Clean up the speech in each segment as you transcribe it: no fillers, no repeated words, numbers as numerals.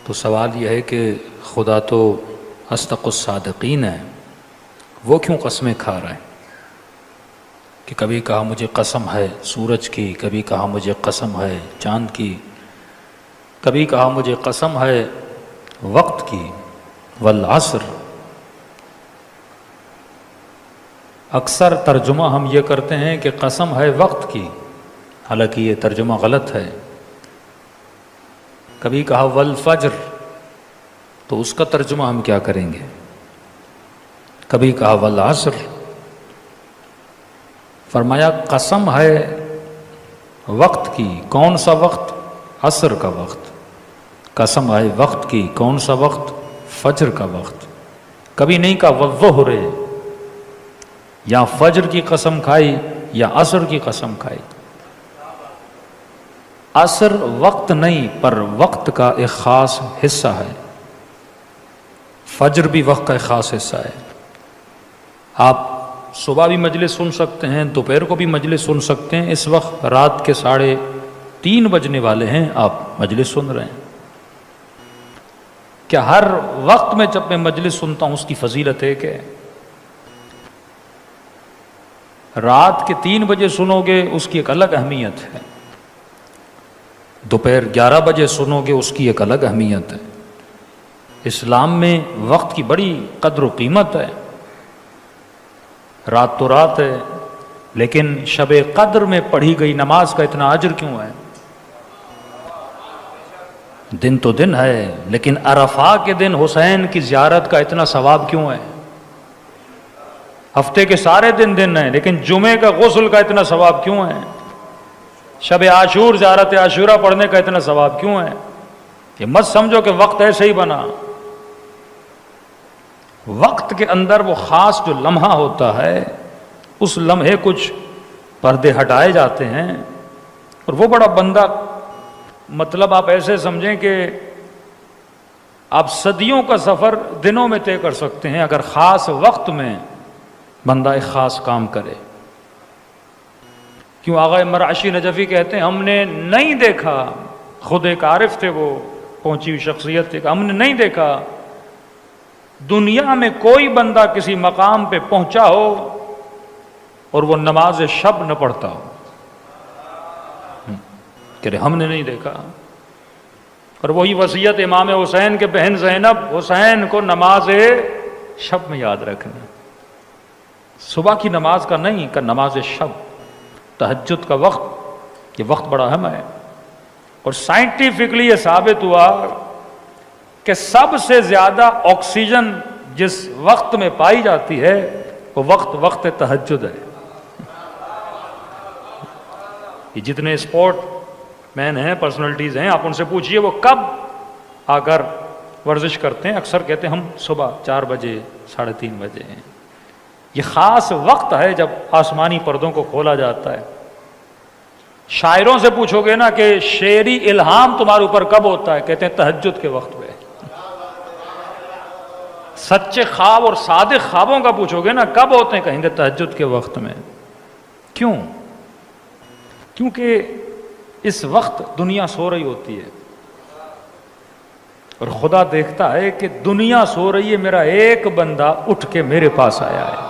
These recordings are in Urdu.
تو سوال یہ ہے کہ خدا تو اصدق الصادقین ہے، وہ کیوں قسمیں کھا رہا ہے؟ کہ کبھی کہا مجھے قسم ہے سورج کی، کبھی کہا مجھے قسم ہے چاند کی، کبھی کہا مجھے قسم ہے وقت کی، والعصر۔ اکثر ترجمہ ہم یہ کرتے ہیں کہ قسم ہے وقت کی، حالانکہ یہ ترجمہ غلط ہے۔ کبھی کہا والفجر، تو اس کا ترجمہ ہم کیا کریں گے؟ کبھی کہا والعصر، فرمایا قسم ہے وقت کی، کون سا وقت؟ عصر کا وقت۔ قسم ہے وقت کی، کون سا وقت؟ فجر کا وقت۔ کبھی نہیں کہا والظہر، یا فجر کی قسم کھائی یا عصر کی قسم کھائی۔ عصر وقت نہیں، پر وقت کا ایک خاص حصہ ہے۔ فجر بھی وقت کا ایک خاص حصہ ہے۔ آپ صبح بھی مجلس سن سکتے ہیں، دوپہر کو بھی مجلس سن سکتے ہیں۔ اس وقت رات کے 3:30 بجنے والے ہیں، آپ مجلس سن رہے ہیں۔ کیا ہر وقت میں جب میں مجلس سنتا ہوں اس کی فضیلت ہے کہ رات کے 3 بجے سنو گے اس کی ایک الگ اہمیت ہے، دوپہر 11 بجے سنو گے اس کی ایک الگ اہمیت ہے۔ اسلام میں وقت کی بڑی قدر و قیمت ہے۔ رات تو رات ہے، لیکن شب قدر میں پڑھی گئی نماز کا اتنا اجر کیوں ہے؟ دن تو دن ہے، لیکن عرفہ کے دن حسین کی زیارت کا اتنا ثواب کیوں ہے؟ ہفتے کے سارے دن ہیں، لیکن جمعے کا غسل کا اتنا ثواب کیوں ہے؟ شب عاشور زیارت عاشورہ پڑھنے کا اتنا ثواب کیوں ہے؟ یہ مت سمجھو کہ وقت ایسے ہی بنا۔ وقت کے اندر وہ خاص جو لمحہ ہوتا ہے، اس لمحے کچھ پردے ہٹائے جاتے ہیں، اور وہ بڑا بندہ، مطلب آپ ایسے سمجھیں کہ آپ صدیوں کا سفر دنوں میں طے کر سکتے ہیں اگر خاص وقت میں بندہ ایک خاص کام کرے۔ کیوں آغا مرعشی نجفی کہتے ہیں ہم نے نہیں دیکھا، خود ایک عارف تھے، وہ پہنچی ہوئی شخصیت تھے، کہ ہم نے نہیں دیکھا دنیا میں کوئی بندہ کسی مقام پہ پہنچا ہو اور وہ نماز شب نہ پڑھتا ہو، کہ ہم نے نہیں دیکھا۔ اور وہی وصیت امام حسین کے بہن زینب، حسین کو نماز شب میں یاد رکھنا، صبح کی نماز کا نہیں، کہ نماز شب، تہجد کا وقت، یہ وقت بڑا اہم ہے۔ اور سائنٹیفکلی یہ ثابت ہوا کہ سب سے زیادہ آکسیجن جس وقت میں پائی جاتی ہے وہ وقت تہجد ہے۔ یہ جتنے اسپورٹ مین ہیں، پرسنالٹیز ہیں، آپ ان سے پوچھئے وہ کب آ کر ورزش کرتے ہیں، اکثر کہتے ہیں ہم صبح 4 بجے 3:30 بجے ہیں۔ یہ خاص وقت ہے جب آسمانی پردوں کو کھولا جاتا ہے۔ شاعروں سے پوچھو گے نا کہ شعری الہام تمہارے اوپر کب ہوتا ہے، کہتے ہیں تہجد کے وقت پہ۔ سچے خواب اور صادق خوابوں کا پوچھو گے نا کب ہوتے ہیں، کہیں گے تہجد کے وقت میں۔ کیوں؟ کیونکہ اس وقت دنیا سو رہی ہوتی ہے، اور خدا دیکھتا ہے کہ دنیا سو رہی ہے، میرا ایک بندہ اٹھ کے میرے پاس آیا ہے۔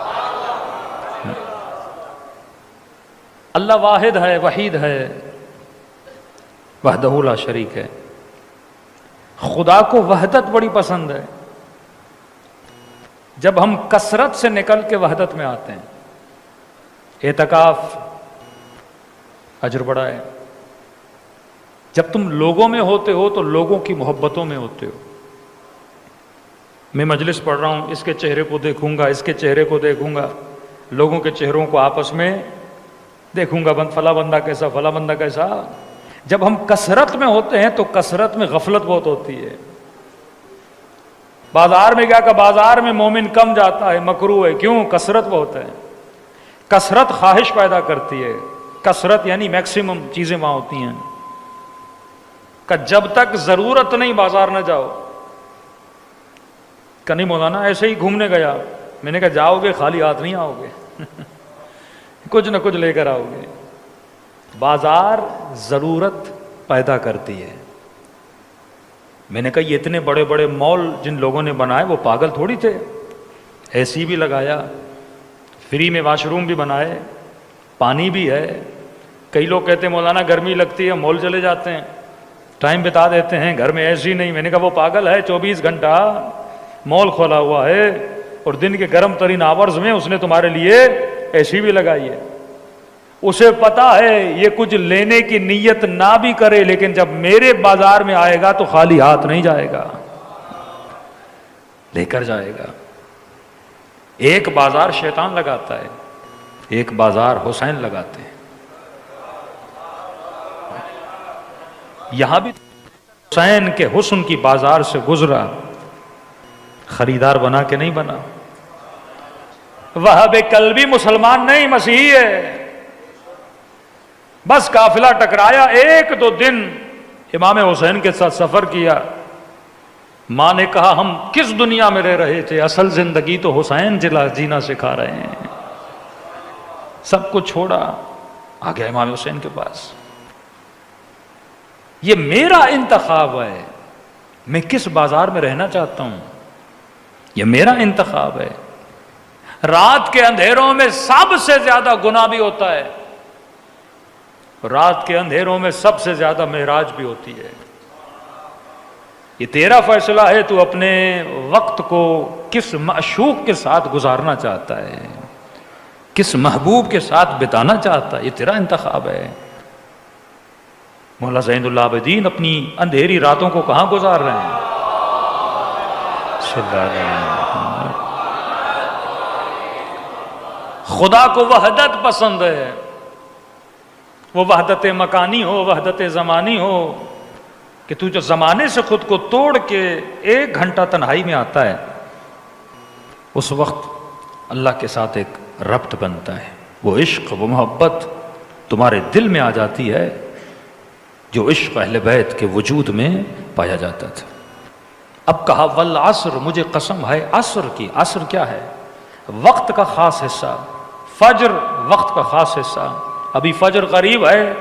اللہ واحد ہے، وحید ہے، وحدہ لا شریک ہے۔ خدا کو وحدت بڑی پسند ہے۔ جب ہم کثرت سے نکل کے وحدت میں آتے ہیں، اعتکاف اجر بڑا ہے۔ جب تم لوگوں میں ہوتے ہو تو لوگوں کی محبتوں میں ہوتے ہو۔ میں مجلس پڑھ رہا ہوں، اس کے چہرے کو دیکھوں گا، اس کے چہرے کو دیکھوں گا، لوگوں کے چہروں کو آپس میں دیکھوں گا، فلاں بندہ کیسا، فلاں بندہ کیسا۔ جب ہم کثرت میں ہوتے ہیں تو کثرت میں غفلت بہت ہوتی ہے۔ بازار میں گیا کہ بازار میں مومن کم جاتا ہے، مکروہ ہے، کیوں؟ کثرت بہت ہے۔ کثرت خواہش پیدا کرتی ہے، کثرت یعنی میکسیمم چیزیں وہاں ہوتی ہیں، کہ جب تک ضرورت نہیں بازار نہ جاؤ۔ کہ نہیں مولانا ایسے ہی گھومنے گیا، میں نے کہا جاؤ گے خالی ہاتھ نہیں آؤ گے، کچھ نہ کچھ لے کر آؤ گے۔ بازار ضرورت پیدا کرتی ہے، میں نے کہا یہ اتنے بڑے بڑے مال جن لوگوں نے بنائے وہ پاگل تھوڑی تھے، اے سی بھی لگایا، فری میں واش روم بھی بنائے، پانی بھی ہے۔ کئی لوگ کہتے ہیں مولانا گرمی لگتی ہے مال چلے جاتے ہیں، ٹائم بتا دیتے ہیں، گھر میں اے سی نہیں۔ میں نے کہا وہ پاگل ہے، 24 گھنٹہ مال کھولا ہوا ہے اور دن کے گرم ترین آورز میں اس نے تمہارے لیے اے سی بھی لگائی ہے۔ اسے پتا ہے یہ کچھ لینے کی نیت نہ بھی کرے لیکن جب میرے بازار میں آئے گا تو خالی ہاتھ نہیں جائے گا، لے کر جائے گا۔ ایک بازار شیطان لگاتا ہے، ایک بازار حسین لگاتے ہیں۔ یہاں بھی حسین کے حسن کی بازار سے گزرا، خریدار بنا کے نہیں بنا۔ وہاب قلبی مسلمان نہیں، مسیحی ہے۔ بس قافلہ ٹکرایا، 1-2 دن امام حسین کے ساتھ سفر کیا۔ ماں نے کہا ہم کس دنیا میں رہ رہے تھے، اصل زندگی تو حسین جینا سکھا رہے ہیں۔ سب کچھ چھوڑا، آ گیا امام حسین کے پاس۔ یہ میرا انتخاب ہے، میں کس بازار میں رہنا چاہتا ہوں، یہ میرا انتخاب ہے۔ رات کے اندھیروں میں سب سے زیادہ گناہ بھی ہوتا ہے، رات کے اندھیروں میں سب سے زیادہ معراج بھی ہوتی ہے۔ یہ تیرا فیصلہ ہے، تو اپنے وقت کو کس معشوق کے ساتھ گزارنا چاہتا ہے، کس محبوب کے ساتھ بتانا چاہتا ہے، یہ تیرا انتخاب ہے۔ مولا زین العابدین اپنی اندھیری راتوں کو کہاں گزار رہے ہیں؟ صلی اللہ علیہ وسلم۔ خدا کو وحدت پسند ہے، وہ وحدت مکانی ہو، وحدت زمانی ہو، کہ تو جو زمانے سے خود کو توڑ کے 1 گھنٹہ تنہائی میں آتا ہے، اس وقت اللہ کے ساتھ ایک ربط بنتا ہے۔ وہ عشق، وہ محبت تمہارے دل میں آ جاتی ہے جو عشق اہل بیت کے وجود میں پایا جاتا تھا۔ اب کہا والعصر، مجھے قسم ہے عصر کی۔ عصر کیا ہے؟ وقت کا خاص حصہ۔ فجر وقت کا خاص حصہ۔ ابھی فجر قریب ہے،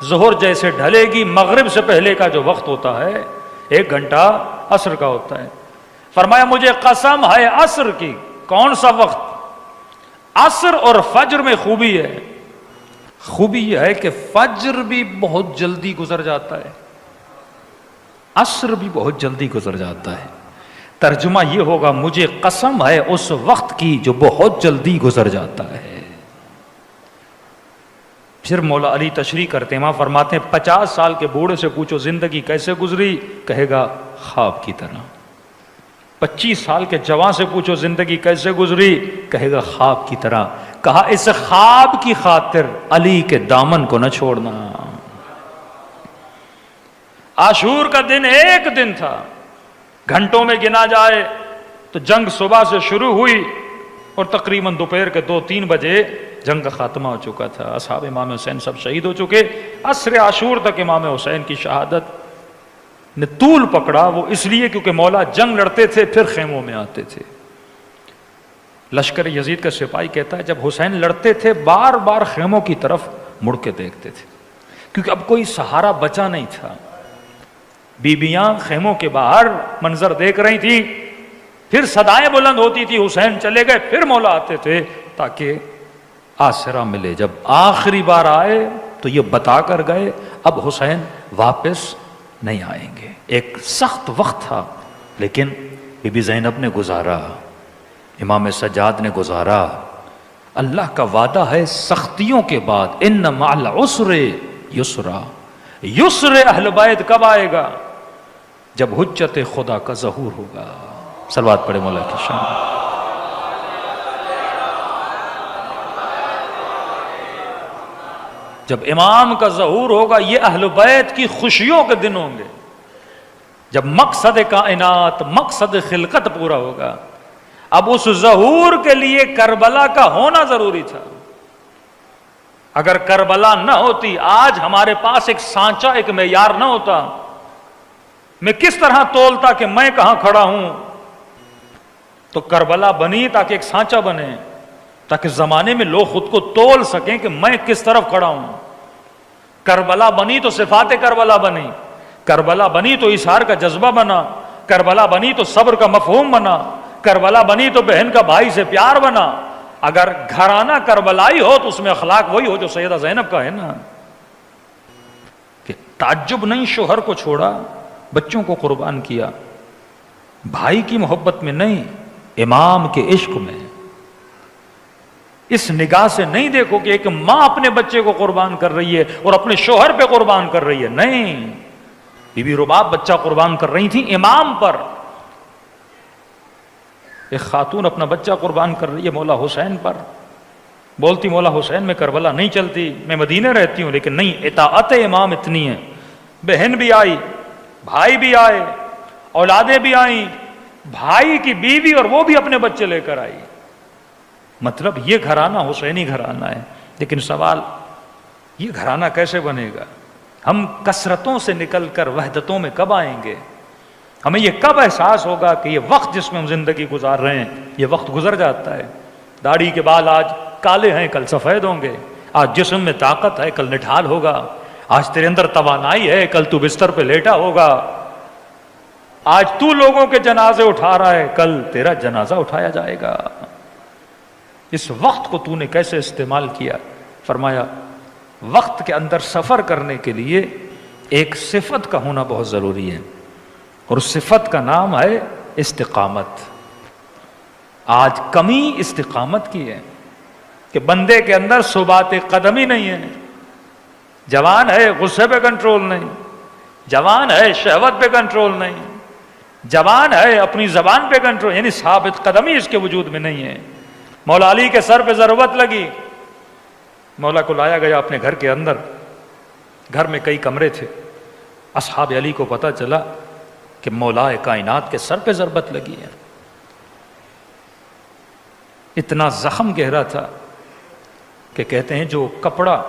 ظہر جیسے ڈھلے گی، مغرب سے پہلے کا جو وقت ہوتا ہے 1 گھنٹہ عصر کا ہوتا ہے۔ فرمایا مجھے قسم ہے عصر کی۔ کون سا وقت؟ عصر اور فجر میں خوبی ہے، خوبی یہ ہے کہ فجر بھی بہت جلدی گزر جاتا ہے، عصر بھی بہت جلدی گزر جاتا ہے۔ ترجمہ یہ ہوگا مجھے قسم ہے اس وقت کی جو بہت جلدی گزر جاتا ہے۔ پھر مولا علی تشریح کرتے ہیں، وہاں فرماتے ہیں 50 سال کے بوڑھے سے پوچھو زندگی کیسے گزری، کہے گا خواب کی طرح۔ 25 سال کے جوان سے پوچھو زندگی کیسے گزری، کہے گا خواب کی طرح۔ کہا اس خواب کی خاطر علی کے دامن کو نہ چھوڑنا۔ عاشور کا دن 1 دن تھا، گھنٹوں میں گنا جائے تو جنگ صبح سے شروع ہوئی اور تقریباً دوپہر کے 2-3 بجے جنگ کا خاتمہ ہو چکا تھا۔ اصحاب امام حسین سب شہید ہو چکے۔ عصر عاشور تک امام حسین کی شہادت نے طول پکڑا، وہ اس لیے کیونکہ مولا جنگ لڑتے تھے پھر خیموں میں آتے تھے۔ لشکر یزید کا سپاہی کہتا ہے جب حسین لڑتے تھے بار بار خیموں کی طرف مڑ کے دیکھتے تھے، کیونکہ اب کوئی سہارا بچا نہیں تھا۔ بیبیاں خیموں کے باہر منظر دیکھ رہی تھیں، پھر صدائیں بلند ہوتی تھی حسین چلے گئے، پھر مولا آتے تھے تاکہ آسرا ملے۔ جب آخری بار آئے تو یہ بتا کر گئے اب حسین واپس نہیں آئیں گے۔ ایک سخت وقت تھا لیکن بی بی زینب نے گزارا، امام سجاد نے گزارا۔ اللہ کا وعدہ ہے سختیوں کے بعد ان مع العسر یسرا۔ یسر اہل بیت کب آئے گا؟ جب حجت خدا کا ظہور ہوگا۔ صلوات پڑھے مولا کی شان۔ جب امام کا ظہور ہوگا یہ اہل بیت کی خوشیوں کے دن ہوں گے، جب مقصد کائنات، مقصد خلقت پورا ہوگا۔ اب اس ظہور کے لیے کربلا کا ہونا ضروری تھا۔ اگر کربلا نہ ہوتی، آج ہمارے پاس ایک سانچہ، ایک معیار نہ ہوتا، میں کس طرح تولتا کہ میں کہاں کھڑا ہوں، تو کربلا بنی تاکہ ایک سانچہ بنے، تاکہ زمانے میں لوگ خود کو تول سکیں کہ میں کس طرف کھڑا ہوں۔ کربلا بنی تو صفات کربلا بنی، کربلا بنی تو اظہار کا جذبہ بنا، کربلا بنی تو صبر کا مفہوم بنا، کربلا بنی تو بہن کا بھائی سے پیار بنا۔ اگر گھرانہ کربلائی ہو تو اس میں اخلاق وہی ہو جو سیدہ زینب کا ہے نا، کہ تعجب نہیں، شوہر کو چھوڑا، بچوں کو قربان کیا، بھائی کی محبت میں نہیں، امام کے عشق میں۔ اس نگاہ سے نہیں دیکھو کہ ایک ماں اپنے بچے کو قربان کر رہی ہے اور اپنے شوہر پہ قربان کر رہی ہے، نہیں، بی بی رباب بچہ قربان کر رہی تھی امام پر، ایک خاتون اپنا بچہ قربان کر رہی ہے مولا حسین پر، بولتی مولا حسین میں کربلا نہیں چلتی، میں مدینے رہتی ہوں، لیکن نہیں، اطاعت امام اتنی ہے، بہن بھی آئی، بھائی بھی آئے، اولادیں بھی آئیں، بھائی کی بیوی اور وہ بھی اپنے بچے لے کر آئی۔ مطلب یہ گھرانہ حسینی گھرانہ ہے، لیکن سوال یہ گھرانہ کیسے بنے گا؟ ہم کثرتوں سے نکل کر وحدتوں میں کب آئیں گے؟ ہمیں یہ کب احساس ہوگا کہ یہ وقت جس میں ہم زندگی گزار رہے ہیں یہ وقت گزر جاتا ہے؟ داڑھی کے بال آج کالے ہیں، کل سفید ہوں گے، آج جسم میں طاقت ہے، کل نٹھال ہوگا، آج تیرے اندر توانائی ہے، کل تو بستر پہ لیٹا ہوگا، آج تو لوگوں کے جنازے اٹھا رہا ہے، کل تیرا جنازہ اٹھایا جائے گا۔ اس وقت کو تو نے کیسے استعمال کیا؟ فرمایا وقت کے اندر سفر کرنے کے لیے ایک صفت کا ہونا بہت ضروری ہے، اور اس صفت کا نام ہے استقامت۔ آج کمی استقامت کی ہے کہ بندے کے اندر ثبات قدمی نہیں ہے، جوان ہے غصے پہ کنٹرول نہیں، جوان ہے شہوت پہ کنٹرول نہیں، جوان ہے اپنی زبان پہ کنٹرول، یعنی ثابت قدمی اس کے وجود میں نہیں ہے۔ مولا علی کے سر پہ ضرورت لگی، مولا کو لایا گیا اپنے گھر کے اندر، گھر میں کئی کمرے تھے، اصحاب علی کو پتہ چلا کہ مولا کائنات کے سر پہ ضربت لگی ہے۔ اتنا زخم گہرا تھا کہ کہتے ہیں جو کپڑا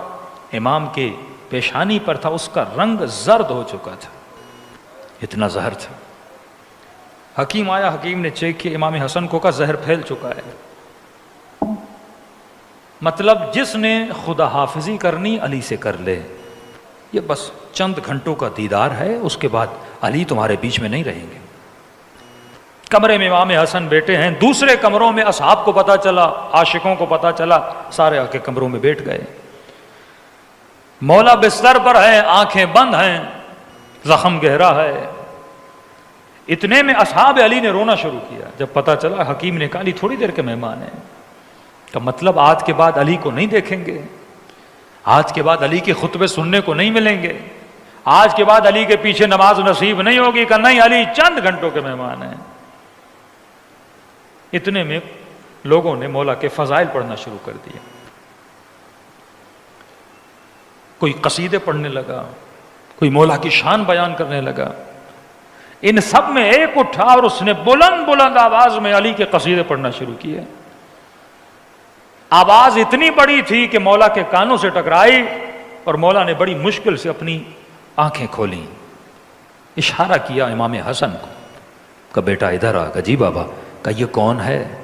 امام کے پیشانی پر تھا اس کا رنگ زرد ہو چکا تھا، اتنا زہر تھا۔ حکیم آیا، حکیم نے چیک کیا، امام حسن کو کہا زہر پھیل چکا ہے۔ مطلب جس نے خدا حافظی کرنی علی سے کر لے، یہ بس چند گھنٹوں کا دیدار ہے، اس کے بعد علی تمہارے بیچ میں نہیں رہیں گے۔ کمرے میں امام حسن بیٹھے ہیں، دوسرے کمروں میں اصحاب کو پتا چلا، عاشقوں کو پتا چلا، سارے آ کے کمروں میں بیٹھ گئے۔ مولا بستر پر ہیں، آنکھیں بند ہیں، زخم گہرا ہے۔ اتنے میں اصحاب علی نے رونا شروع کیا۔ جب پتا چلا، حکیم نے کہا علی تھوڑی دیر کے مہمان ہیں، کا مطلب آج کے بعد علی کو نہیں دیکھیں گے، آج کے بعد علی کے خطبے سننے کو نہیں ملیں گے، آج کے بعد علی کے پیچھے نماز نصیب نہیں ہوگی۔ کہ نہیں، علی چند گھنٹوں کے مہمان ہیں۔ اتنے میں لوگوں نے مولا کے فضائل پڑھنا شروع کر دیا، کوئی قصیدے پڑھنے لگا، کوئی مولا کی شان بیان کرنے لگا۔ ان سب میں ایک اٹھا اور اس نے بلند بلند آواز میں علی کے قصیدے پڑھنا شروع کیے۔ آواز اتنی بڑی تھی کہ مولا کے کانوں سے ٹکرائی، اور مولا نے بڑی مشکل سے اپنی آنکھیں کھولیں، اشارہ کیا امام حسن کو، کہ بیٹا ادھر آ۔ جی بابا۔ کہ یہ کون ہے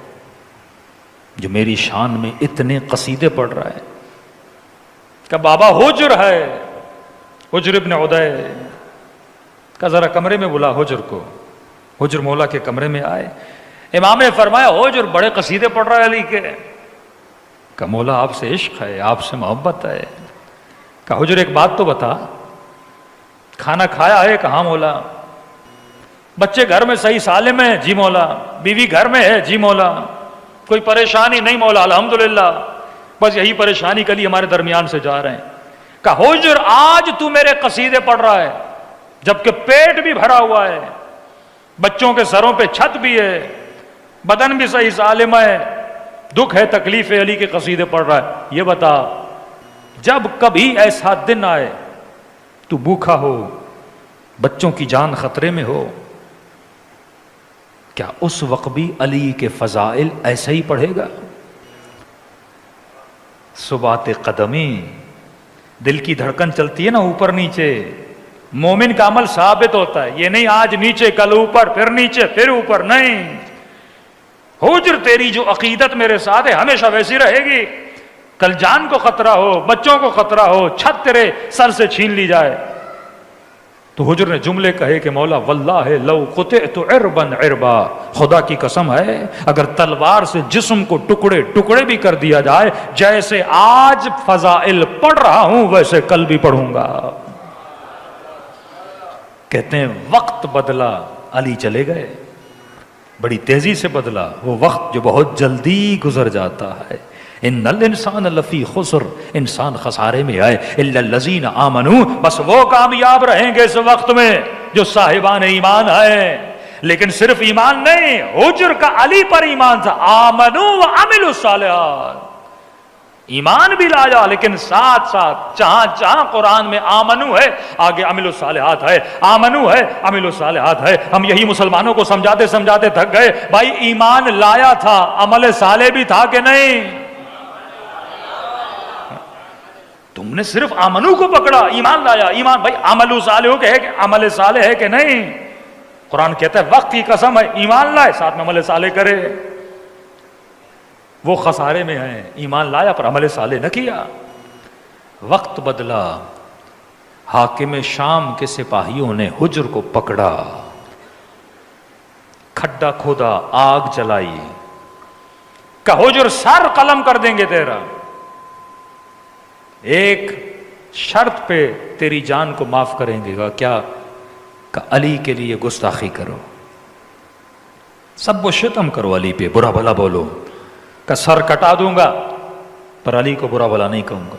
جو میری شان میں اتنے قصیدے پڑھ رہا ہے؟ کہ بابا حجر ہے، حجر ابن عدی۔ کہ ذرا کمرے میں بلا حجر کو۔ حجر مولا کے کمرے میں آئے، امام نے فرمایا حجر بڑے قصیدے پڑھ رہا ہے علی کے۔ کہ مولا آپ سے عشق ہے، آپ سے محبت ہے۔ کہ حجر ایک بات تو بتا، کھانا کھایا ہے؟ کہاں مولا۔ بچے گھر میں صحیح سالم ہیں؟ جی مولا۔ بیوی گھر میں ہے؟ جی مولا۔ کوئی پریشانی نہیں مولا، الحمدللہ، بس یہی پریشانی کلی ہمارے درمیان سے جا رہے ہیں۔ کہ حجر آج تو میرے قصیدے پڑھ رہا ہے جبکہ پیٹ بھی بھرا ہوا ہے، بچوں کے سروں پہ چھت بھی ہے، بدن بھی صحیح سالم ہے، دکھ ہے، تکلیف ہے، علی کے قصیدے پڑھ رہا ہے۔ یہ بتا، جب کبھی ایسا دن آئے تو بھوکا ہو، بچوں کی جان خطرے میں ہو، کیا اس وقت بھی علی کے فضائل ایسے ہی پڑھے گا؟ ثبات قدمی، دل کی دھڑکن چلتی ہے نا اوپر نیچے، مومن کا عمل ثابت ہوتا ہے، یہ نہیں آج نیچے کل اوپر، پھر نیچے پھر اوپر، نہیں۔ حجر تیری جو عقیدت میرے ساتھ ہے ہمیشہ ویسی رہے گی، کل جان کو خطرہ ہو، بچوں کو خطرہ ہو، چھت تیرے سر سے چھین لی جائے تو حجر نے جملے کہے کہ مولا واللہ لو قطعت عربا عربا، خدا کی قسم ہے اگر تلوار سے جسم کو ٹکڑے ٹکڑے بھی کر دیا جائے، جیسے آج فضائل پڑھ رہا ہوں ویسے کل بھی پڑھوں گا۔ کہتے ہیں وقت بدلا، علی چلے گئے، بڑی تیزی سے بدلا وہ وقت جو بہت جلدی گزر جاتا ہے۔ ان الانسان لفی خسر، انسان خسارے میں آئے، الا الذین آمنوا، بس وہ کامیاب رہیں گے اس وقت میں جو صاحبان ایمان ہیں۔ لیکن صرف ایمان نہیں، حجر کا علی پر ایمان تھا، آمنوا وعملوا الصالحات، ایمان بھی لایا لیکن ساتھ ساتھ جہاں جہاں قرآن میں آمنو ہے آگے عمل الصالحات ہے، آمنو ہے عمل الصالحات ہے۔ ہم یہی مسلمانوں کو سمجھاتے سمجھاتے تھک گئے، بھائی ایمان لایا تھا، عمل صالح بھی تھا کہ نہیں؟ تم نے صرف آمنو کو پکڑا، ایمان لایا، ایمان، بھائی عمل صالح ہے کہ عمل صالح ہے کہ نہیں؟ قرآن کہتا ہے وقت کی قسم ہے، ایمان لائے ساتھ میں عمل صالح کرے، وہ خسارے میں ہیں، ایمان لایا پر عمل صالح نہ کیا۔ وقت بدلا، حاکم شام کے سپاہیوں نے حجر کو پکڑا، کھڈا کھودا، آگ جلائی، کہ حجر سر قلم کر دیں گے تیرا، ایک شرط پہ تیری جان کو معاف کریں گے گا، کیا؟ کہ علی کے لیے گستاخی کرو، سب و شتم کرو، علی پہ برا بھلا بولو، کہ سر کٹا دوں گا پر علی کو برا بھلا نہیں کہوں گا،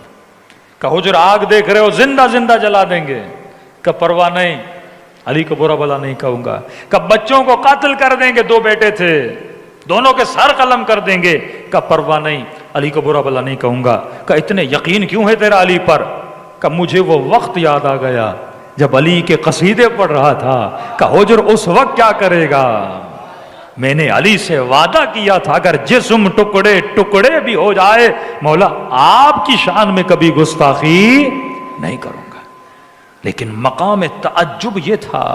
کہ حجر آگ دیکھ رہے ہو زندہ زندہ جلا دیں گے، کہ پرواہ نہیں، علی کو برا بھلا نہیں کہوں گا، کہ بچوں کو قتل کر دیں گے، 2 بیٹے تھے دونوں کے سر قلم کر دیں گے، کہ پرواہ نہیں، علی کو برا بھلا نہیں کہوں گا، کہ اتنے یقین کیوں ہے تیرا علی پر؟ کہ مجھے وہ وقت یاد آ گیا جب علی کے قصیدے پڑھ رہا تھا، کہ حجر اس وقت کیا کرے گا؟ میں نے علی سے وعدہ کیا تھا اگر جسم ٹکڑے ٹکڑے بھی ہو جائے مولا آپ کی شان میں کبھی گستاخی نہیں کروں گا۔ لیکن مقام تعجب یہ تھا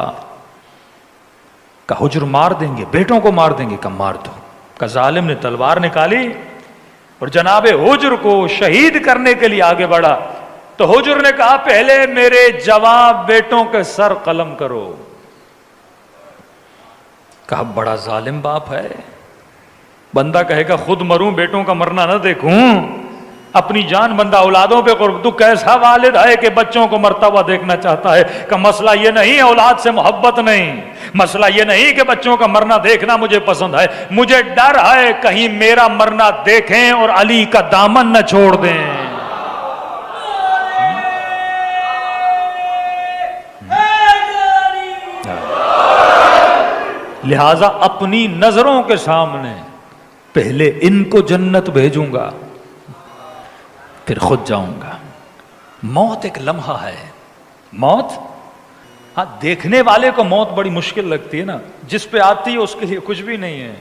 کہ حجر مار دیں گے، بیٹوں کو مار دیں گے، کہ مار دو، کہ ظالم نے تلوار نکالی اور جناب حجر کو شہید کرنے کے لیے آگے بڑھا، تو حجر نے کہا پہلے میرے جوان بیٹوں کے سر قلم کرو۔ کہا بڑا ظالم باپ ہے، بندہ کہے گا خود مروں بیٹوں کا مرنا نہ دیکھوں، اپنی جان بندہ اولادوں پہ قرب، تو کیسا والد ہے کہ بچوں کو مرتا ہوا دیکھنا چاہتا ہے؟ کہ مسئلہ یہ نہیں اولاد سے محبت نہیں، مسئلہ یہ نہیں کہ بچوں کا مرنا دیکھنا مجھے پسند ہے، مجھے ڈر ہے کہیں میرا مرنا دیکھیں اور علی کا دامن نہ چھوڑ دیں۔ لہذا اپنی نظروں کے سامنے پہلے ان کو جنت بھیجوں گا پھر خود جاؤں گا۔ موت ایک لمحہ ہے، موت، ہاں دیکھنے والے کو موت بڑی مشکل لگتی ہے نا، جس پہ آتی ہے اس کے لیے کچھ بھی نہیں ہے،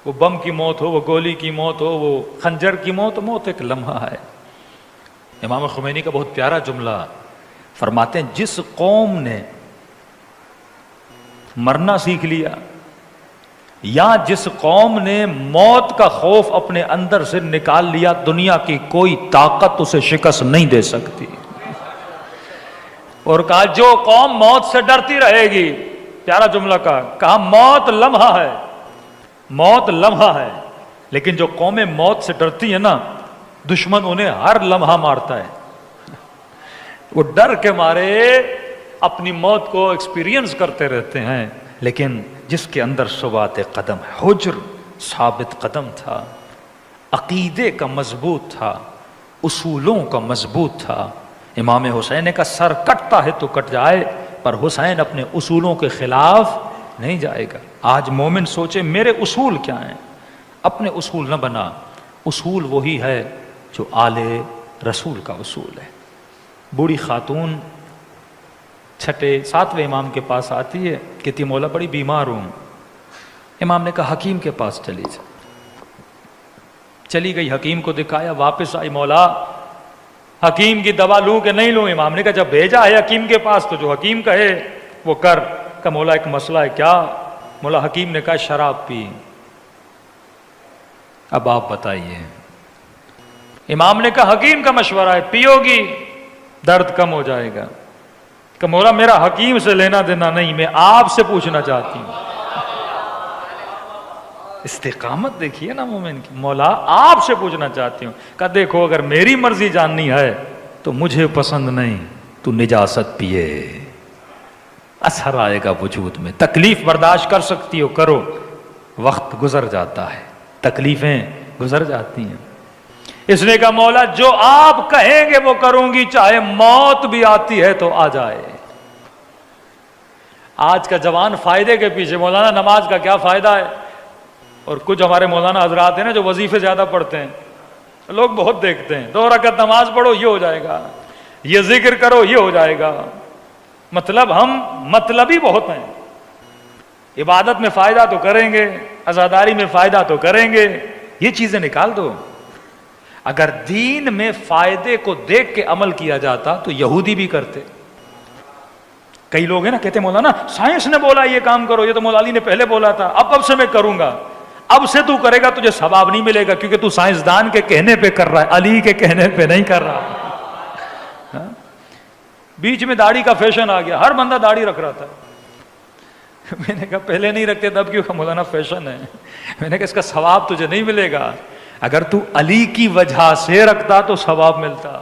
وہ بم کی موت ہو، وہ گولی کی موت ہو، وہ خنجر کی موت، موت ایک لمحہ ہے۔ امام خمینی کا بہت پیارا جملہ فرماتے ہیں جس قوم نے مرنا سیکھ لیا یا جس قوم نے موت کا خوف اپنے اندر سے نکال لیا، دنیا کی کوئی طاقت اسے شکست نہیں دے سکتی۔ اور کہا جو قوم موت سے ڈرتی رہے گی، پیارا جملہ کہا موت لمحہ ہے، موت لمحہ ہے، لیکن جو قومیں موت سے ڈرتی ہیں نا، دشمن انہیں ہر لمحہ مارتا ہے، وہ ڈر کے مارے اپنی موت کو ایکسپیرینس کرتے رہتے ہیں۔ لیکن جس کے اندر ثبات قدم ہے، حجر ثابت قدم تھا، عقیدے کا مضبوط تھا، اصولوں کا مضبوط تھا۔ امام حسین کا سر کٹتا ہے تو کٹ جائے، پر حسین اپنے اصولوں کے خلاف نہیں جائے گا۔ آج مومن سوچے میرے اصول کیا ہیں، اپنے اصول نہ بنا، اصول وہی ہے جو آل رسول کا اصول ہے۔ بوڑھی خاتون 7ویں امام کے پاس آتی ہے، کہتی مولا بڑی بیمار ہوں۔ امام نے کہا حکیم کے پاس چلی جا، چلی گئی، حکیم کو دکھایا، واپس آئی، مولا حکیم کی دوا لوں کہ نہیں لوں؟ امام نے کہا جب بھیجا ہے حکیم کے پاس تو جو حکیم کہے وہ کر۔ کہ مولا ایک مسئلہ ہے۔ کیا؟ مولا حکیم نے کہا شراب پی، اب آپ بتائیے۔ امام نے کہا حکیم کا مشورہ ہے، پیو گی درد کم ہو جائے گا۔ کہ مولا میرا حکیم سے لینا دینا نہیں، میں آپ سے پوچھنا چاہتی ہوں. استقامت دیکھیے نا مومن کی. مولا آپ سے پوچھنا چاہتی ہوں کہ دیکھو اگر میری مرضی جاننی ہے تو مجھے پسند نہیں، تو نجاست پیے، اثر آئے گا وجود میں. تکلیف برداشت کر سکتی ہو کرو، وقت گزر جاتا ہے، تکلیفیں گزر جاتی ہیں. اس نے کہا مولا جو آپ کہیں گے وہ کروں گی، چاہے موت بھی آتی ہے تو آ جائے. آج کا جوان فائدے کے پیچھے، مولانا نماز کا کیا فائدہ ہے؟ اور کچھ ہمارے مولانا حضرات ہیں نا جو وظیفے زیادہ پڑھتے ہیں، لوگ بہت دیکھتے ہیں 2 رکعت نماز پڑھو یہ ہو جائے گا، یہ ذکر کرو یہ ہو جائے گا. مطلب ہم مطلبی بہت ہیں. عبادت میں فائدہ تو کریں گے، عزاداری میں فائدہ تو کریں گے، یہ چیزیں نکال دو. اگر دین میں فائدے کو دیکھ کے عمل کیا جاتا تو یہودی بھی کرتے. کئی لوگ ہیں نا کہتے ہیں مولانا سائنس نے بولا یہ کام کرو، یہ تو مولا علی نے پہلے بولا تھا، اب سے میں کروں گا. اب سے تو کرے گا تجھے ثواب نہیں ملے گا، کیونکہ تو سائنسدان کے کہنے پہ کر رہا ہے، علی کے کہنے پہ نہیں کر رہا. بیچ میں داڑھی کا فیشن آ گیا، ہر بندہ داڑھی رکھ رہا تھا. میں نے کہا پہلے نہیں رکھتے تب کیوں؟ مولانا فیشن ہے. میں نے کہا اس کا ثواب تجھے نہیں ملے گا، اگر تو علی کی وجہ سے رکھتا تو ثواب ملتا.